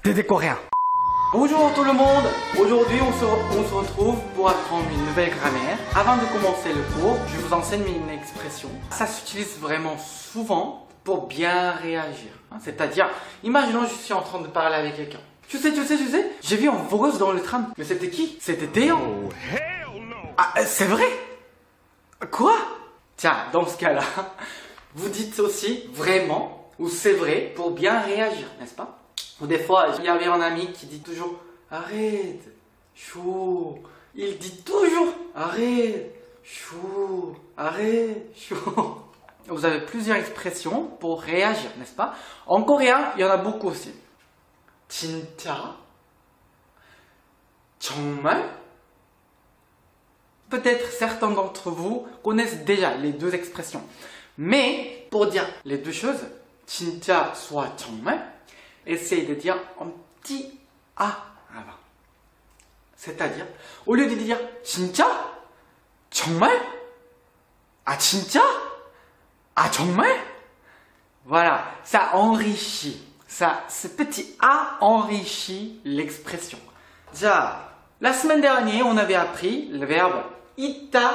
Dédé coréen. Bonjour tout le monde. Aujourd'hui on se retrouve pour apprendre une nouvelle grammaire. Avant de commencer le cours, je vous enseigne une expression. Ça s'utilise vraiment souvent pour bien réagir. C'est-à-dire, imaginons je suis en train de parler avec quelqu'un. Tu sais, j'ai vu un voreuse dans le tram. Mais c'était qui? C'était Théo. Oh, hell no. Ah, c'est vrai? Quoi? Tiens, dans ce cas-là, vous dites aussi vraiment ou c'est vrai pour bien réagir, n'est-ce pas? Ou des fois, il y avait un ami qui dit toujours arrête, chaud. Il dit toujours arrête, chaud, arrête, chaud. Vous avez plusieurs expressions pour réagir, n'est-ce pas? En coréen, il y en a beaucoup aussi. 진짜? 정말? Peut-être certains d'entre vous connaissent déjà les deux expressions. Mais pour dire les deux choses, 진짜 soit 정말, essayez de dire un petit A avant. C'est-à-dire, au lieu de dire 진짜? 정말? Ah 진짜? Ah 정말? Voilà, ça enrichit. Ça, ce petit A enrichit l'expression. 자, la semaine dernière, on avait appris le verbe 있다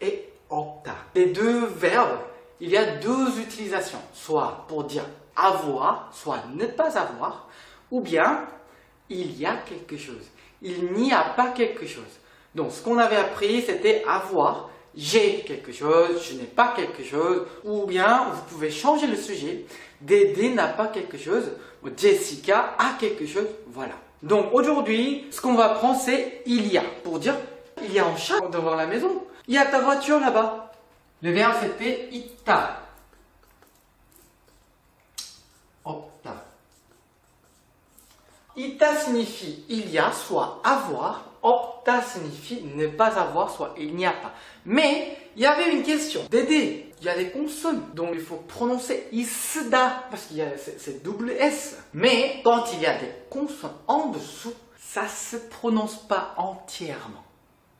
et 없다. Les deux verbes, il y a deux utilisations. Soit pour dire avoir, soit ne pas avoir, ou bien il y a quelque chose. Il n'y a pas quelque chose. Donc, ce qu'on avait appris, c'était avoir. J'ai quelque chose, je n'ai pas quelque chose, ou bien vous pouvez changer le sujet. Dédé n'a pas quelque chose, ou Jessica a quelque chose, voilà. Donc aujourd'hui, ce qu'on va apprendre, c'est il y a. Pour dire, il y a un chat devant la maison. Il y a ta voiture là-bas. Le verbe c'était 있다. 없다. 있다 signifie il y a, soit avoir. 없다 signifie ne pas avoir, soit il n'y a pas. Mais il y avait une question. Dédé, il y a des consonnes, donc il faut prononcer 있다 parce qu'il y a c'est double S. Mais quand il y a des consonnes en dessous, ça se prononce pas entièrement.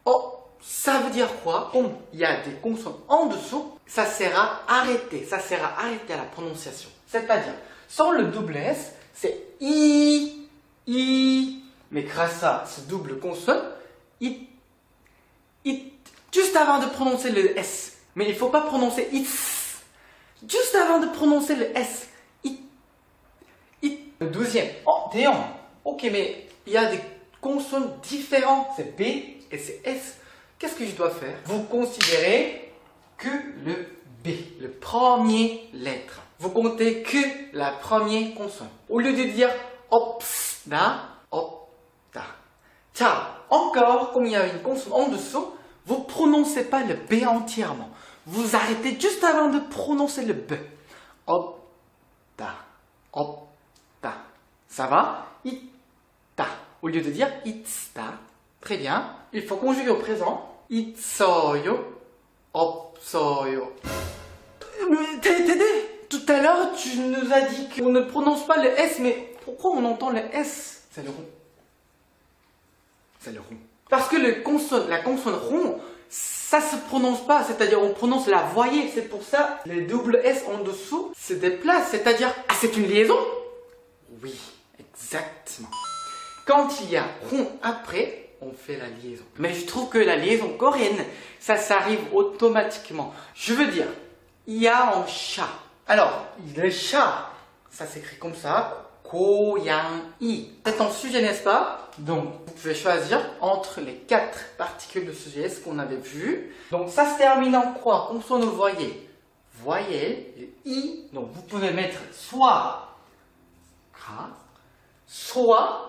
Oh, ça veut dire quoi? Comme il y a des consonnes en dessous, ça sert à arrêter. Ça sert à arrêter la prononciation. C'est-à-dire, sans le double S, c'est I. Mais grâce à ce double consonne, juste avant de prononcer le S. Mais il ne faut pas prononcer it. Juste avant de prononcer le S. Le deuxième. Oh, Théon. Ok, mais il y a des consonnes différentes. C'est B et c'est S. Qu'est-ce que je dois faire? Vous considérez que le B, le premier lettre. Vous comptez que la première consonne. Au lieu de dire opsda, opta. Tiens, encore, comme il y a une consonne en dessous, vous ne prononcez pas le B entièrement. Vous arrêtez juste avant de prononcer le B. Opta, opta. Ça va? Itta. Au lieu de dire itsta. Très bien. Il faut conjuguer au présent. 있어요, 없어요. Dédé, tout à l'heure, tu nous as dit qu'on ne prononce pas le S, mais pourquoi on entend le S? C'est le rond. C'est le rond. Parce que la consonne rond, ça se prononce pas, c'est-à-dire on prononce la voyelle. C'est pour ça les double S en dessous se déplacent, c'est-à-dire ah, c'est une liaison? Oui, exactement. Quand il y a rond après, on fait la liaison. Mais je trouve que la liaison coréenne, ça s'arrive automatiquement. Je veux dire, il y a un chat. Alors, le chat, ça s'écrit comme ça, 고양이. C'est un sujet, n'est-ce pas? Donc, vous pouvez choisir entre les 4 particules de sujet, ce qu'on avait vu. Donc, ça se termine en quoi? Consonne ou voyelle? Voyelle, et I. Donc, vous pouvez mettre soit K, soit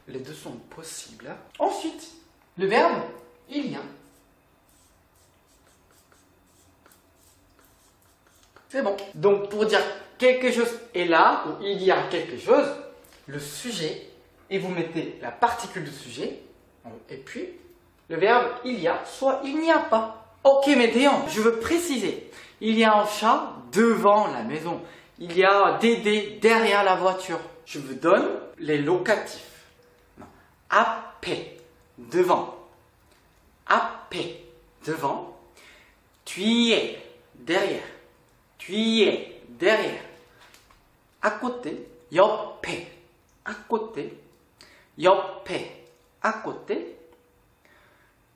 les deux sont possibles. Ensuite, le verbe il y a. C'est bon. Donc, pour dire quelque chose est là, ou il y a quelque chose, le sujet, et vous mettez la particule de sujet, et puis le verbe il y a, soit il n'y a pas. Ok, mais Théon, je veux préciser. Il y a un chat devant la maison. Il y a Dédé derrière la voiture. Je vous donne les locatifs. 앞에, devant. 앞에, devant. 뒤에, derrière. 뒤에, derrière. À côté, 옆에, à côté, 옆에, à côté,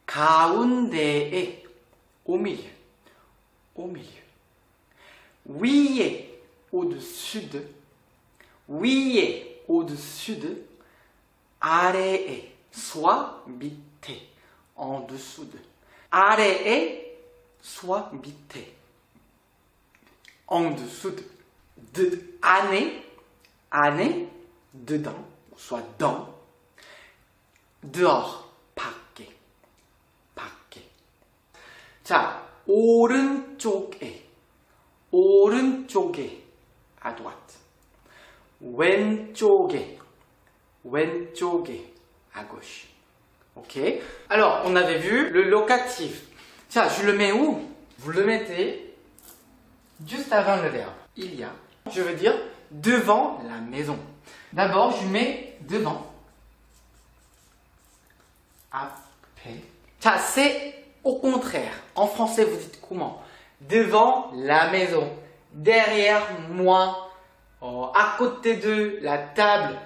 가운데에, au milieu, au milieu, 위에, au-dessus de, 위에, au-dessus de, 아래에, soit 밑에, en dessous de, 아래에, soit 밑에, en dessous de 안에, 안에, dedans, soit dans, dehors, 밖에, 밖에. 자, 오른쪽에, 오른쪽에, à droite. 왼쪽에, 왼쪽에, à gauche. Ok? Alors, on avait vu le locatif. Tiens, je le mets où? Vous le mettez juste avant le verbe. Il y a. Je veux dire devant la maison. D'abord, je mets devant. Après. Tiens, c'est au contraire. En français, vous dites comment? Devant la maison. Derrière moi. À côté de la table.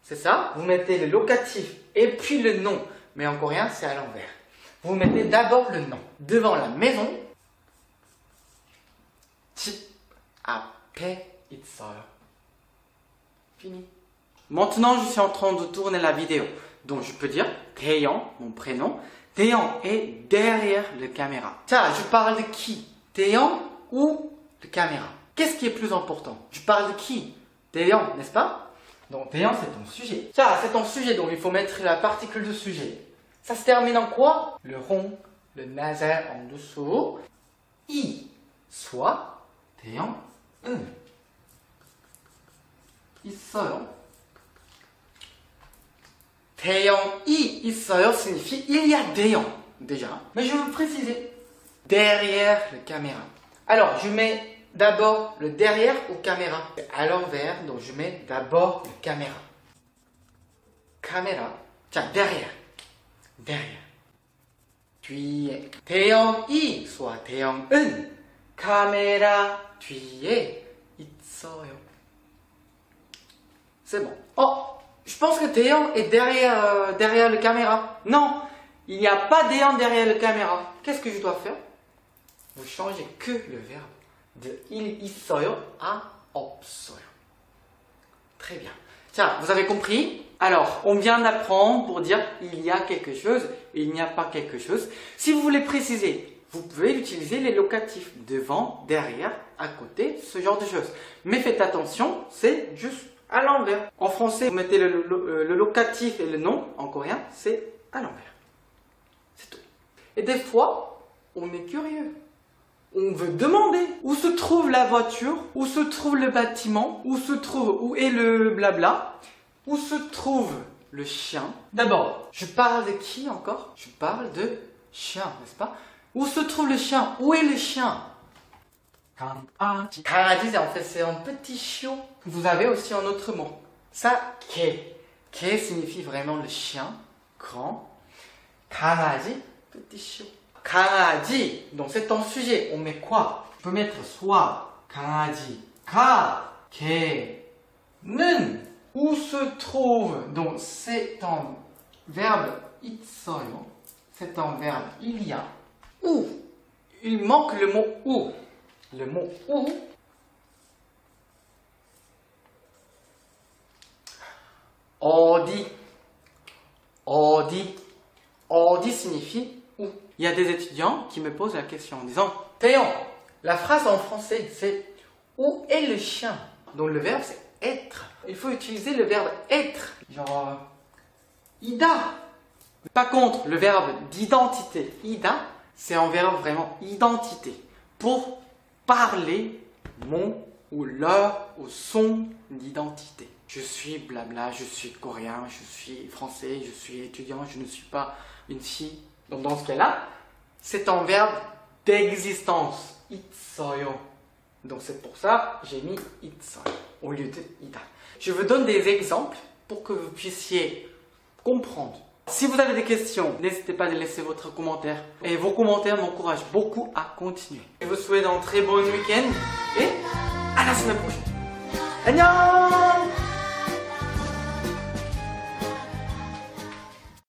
C'est ça? Vous mettez le locatif et puis le nom. Mais en coréen, c'est à l'envers. Vous mettez d'abord le nom. Devant la maison. 집 앞에 있어요. Fini. Maintenant, je suis en train de tourner la vidéo. Donc, je peux dire Taeyong, mon prénom. Taeyong est derrière la caméra. Tiens, je parle de qui? Taeyong ou la caméra? Qu'est-ce qui est plus important? Je parle de qui? Taeyong, n'est-ce pas? Donc, Taeyong, c'est ton sujet. Tiens, c'est ton sujet, donc il faut mettre la particule de sujet. Ça se termine en quoi? Le rond, le nasal en dessous. I, soit Taeyong, 있어요. 대형이 있어요 signifie il y a Taeyong déjà. Mais je vais vous préciser. Derrière la caméra. Alors, je mets d'abord le derrière ou caméra. À l'envers, donc je mets d'abord la caméra. Caméra. Tiens, derrière. Derrière. 뒤에. 대형이 soit 대형은 카메라 뒤에 있어요. C'est bon. Oh, je pense que Taeyong est derrière la caméra. Non, il n'y a pas Taeyong derrière la caméra. Qu'est-ce que je dois faire? Vous changez que le verbe de il 있어요 à 없어요. Très bien. Tiens, vous avez compris? Alors, on vient d'apprendre pour dire il y a quelque chose et il n'y a pas quelque chose. Si vous voulez préciser, vous pouvez utiliser les locatifs devant, derrière, à côté, ce genre de choses. Mais faites attention, c'est juste à l'envers. En français, vous mettez le locatif et le nom. En coréen, c'est à l'envers. C'est tout. Et des fois, on est curieux. On veut demander où se trouve la voiture, où se trouve le bâtiment, où est le blabla, où se trouve le chien. D'abord, je parle de qui encore? Je parle de chien, n'est-ce pas? Où se trouve le chien? Où est le chien? 강아지. 강아지, en fait, c'est un petit chiot. Vous avez aussi un autre mot. Ça, 개. 개 signifie vraiment le chien, grand. 강아지, petit chiot. 강아지, donc c'est ton sujet. On met quoi? Je peux mettre soit 강아지, 가, 개는 où se trouve. Donc c'est un verbe 있어요. C'est un verbe il y a. Où? Il manque le mot où. Le mot où. 어디. 어디. 어디 signifie où. Il y a des étudiants qui me posent la question en disant Taeyong, la phrase en français c'est où est le chien? Donc le verbe c'est être. Il faut utiliser le verbe être. Genre ida. Par contre, le verbe d'identité, ida, c'est un verbe vraiment identité. Pour parler mon ou leur ou son identité. Je suis blabla, je suis coréen, je suis français, je suis étudiant, je ne suis pas une fille. Donc dans ce cas-là, c'est un verbe d'existence. 있어요. Donc c'est pour ça que j'ai mis 있어요 au lieu de ida. Je vous donne des exemples pour que vous puissiez comprendre. Si vous avez des questions, n'hésitez pas à laisser votre commentaire. Et vos commentaires m'encouragent beaucoup à continuer. Je vous souhaite un très bon week-end et à la semaine prochaine. 안녕!